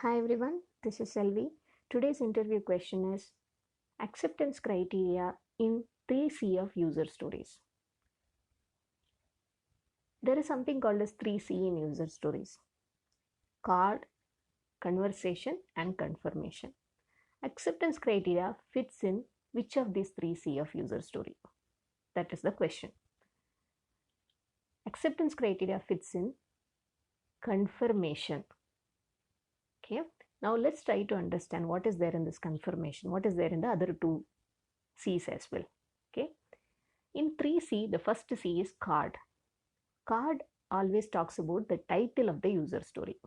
Hi everyone, this is Selvi. Today's interview question is acceptance criteria in 3C of user stories. There is something called as 3C in user stories: card, conversation, and confirmation. Acceptance criteria fits in which of these 3C of user story? That is the question. Acceptance criteria fits in confirmation. Okay, now let's try to understand what is there in this confirmation, what is there in the other two C's as well. Okay, in 3C, the first C is card. Card always talks about the title of the user story.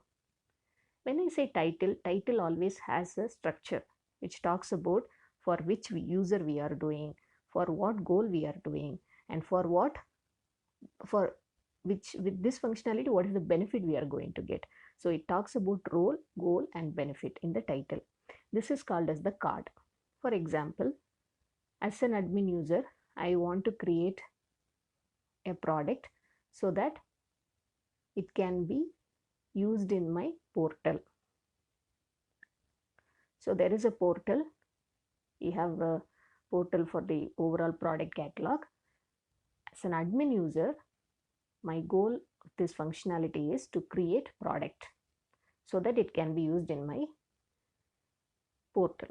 When I say title, title always has a structure which talks about for which user we are doing, for what goal we are doing, and for which with this functionality, what is the benefit we are going to get. So it talks about role, goal, and benefit in the title. This is called as the card. For example, as an admin user, I want to create a product so that it can be used in my portal. So there is a portal. We have a portal for the overall product catalog. As an admin user, my goal of this functionality is to create product so that it can be used in my portal.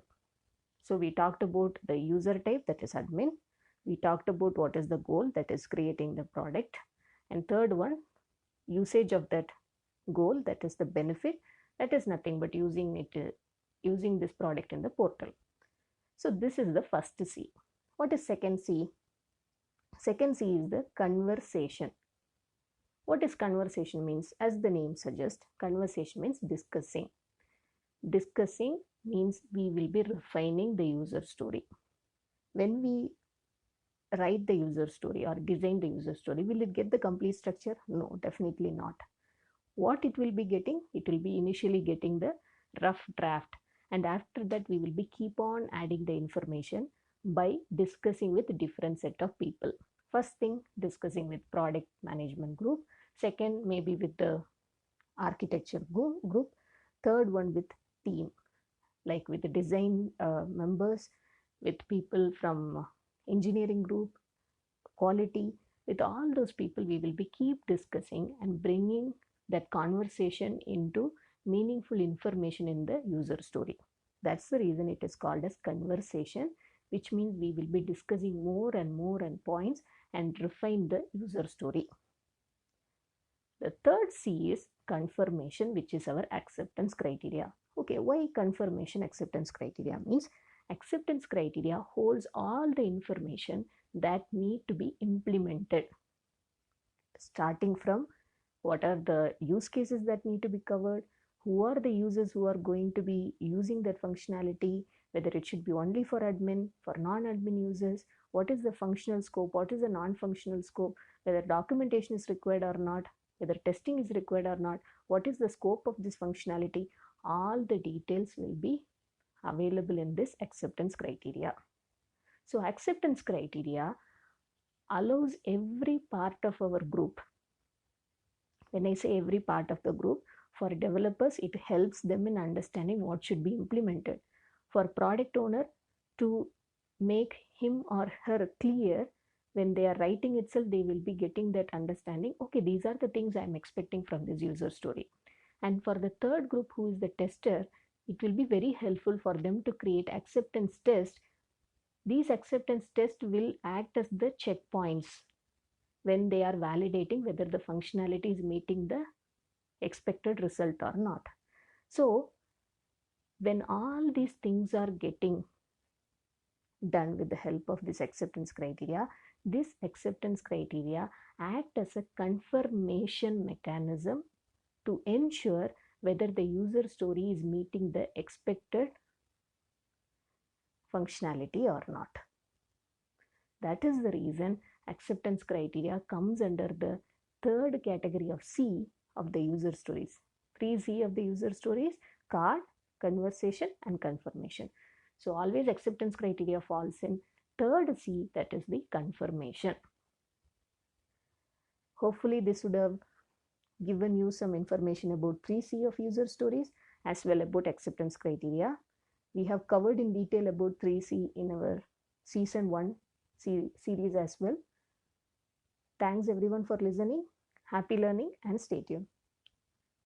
So we talked about the user type, that is admin. We talked about what is the goal, that is creating the product. And third one, usage of that goal, that is the benefit, that is nothing but using this product in the portal. So this is the first C. What is second C? Second C is the conversation. What is conversation means? As the name suggests, conversation means discussing. Discussing means we will be refining the user story. When we write the user story or design the user story, will it get the complete structure? No, definitely not. What it will be getting? It will be initially getting the rough draft, and after that we will be keep on adding the information by discussing with different set of people. First thing, discussing with product management group. Second, maybe with the architecture group. Third one with team, like with the design members, with people from engineering group, quality. With all those people we will be keep discussing and bringing that conversation into meaningful information in the user story. That's the reason it is called as conversation, which means we will be discussing more and more and points and refine the user story. The third C is confirmation, which is our acceptance criteria. Okay, why confirmation acceptance criteria? Means acceptance criteria holds all the information that need to be implemented, starting from what are the use cases that need to be covered, who are the users who are going to be using that functionality, whether it should be only for admin, for non-admin users, what is the functional scope, what is the non-functional scope, whether documentation is required or not, whether testing is required or not, what is the scope of this functionality. All the details will be available in this acceptance criteria. So acceptance criteria allows every part of our group. When I say every part of the group, for developers, it helps them in understanding what should be implemented. For product owner, to make him or her clear, when they are writing itself, they will be getting that understanding. Okay, these are the things I'm expecting from this user story. And for the third group, who is the tester, it will be very helpful for them to create acceptance test. These acceptance tests will act as the checkpoints when they are validating whether the functionality is meeting the expected result or not. So when all these things are getting done with the help of this acceptance criteria, this acceptance criteria act as a confirmation mechanism to ensure whether the user story is meeting the expected functionality or not. That is the reason acceptance criteria comes under the third category of C of the user stories. 3C of the user stories: card, conversation, and confirmation. So always acceptance criteria falls in third C, that is the confirmation. Hopefully this would have given you some information about 3C of user stories. as well about acceptance criteria. We have covered in detail about 3C in our season 1 series as well. Thanks everyone for listening. Happy learning and stay tuned.